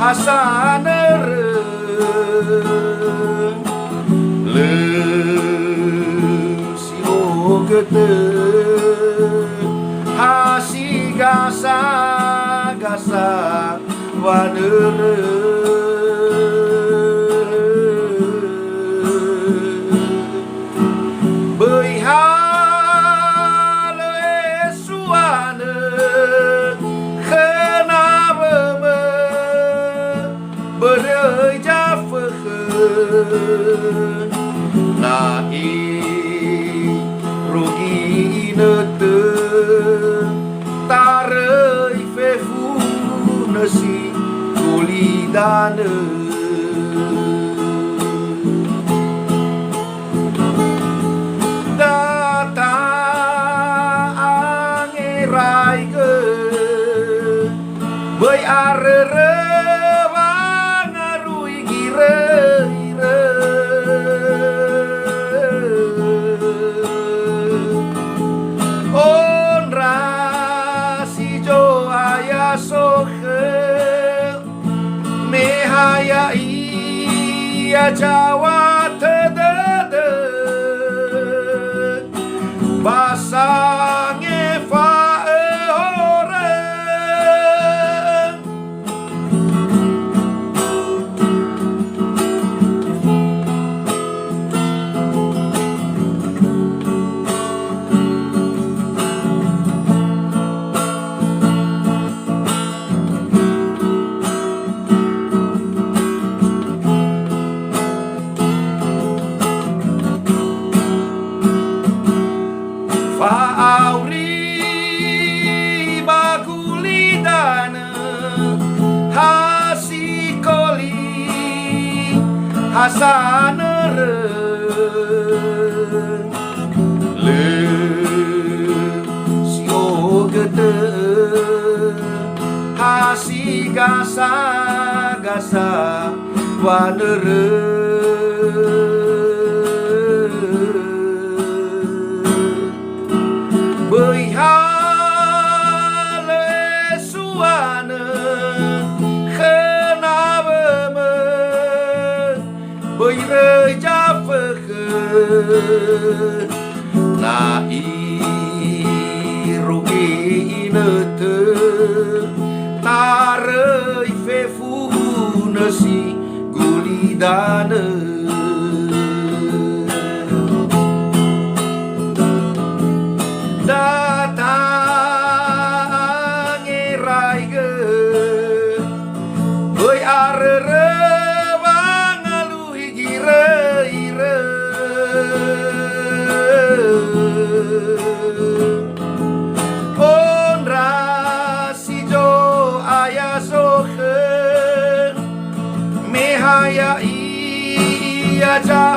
hasaneureuh leusi ogeteu hasi gasa-gasa waneureuh beuih haleue suaneuh keuna beumeuh beureuh jafeukeun na'i rugineun teu tareuy fefuna si kulidaneun datang ngeraikeun beuy areureuh bangaruy gireureuh onra si jo aya soheu mehaya iya Jawa tededeg basange faeureng faauri bagulidana hasikoli hasaneureuh leusi ogeteu hasi gasa-gasa waneureuh beuih haleue suaneuh keuna beumeuh beureuh jafeukeun na'i rugineun teu tareuy fefuna si gulidaneun datang ngeraikeun beuy areureuh bangaluhi gireureuh onra si jo aya soheu mehaya iya Jawa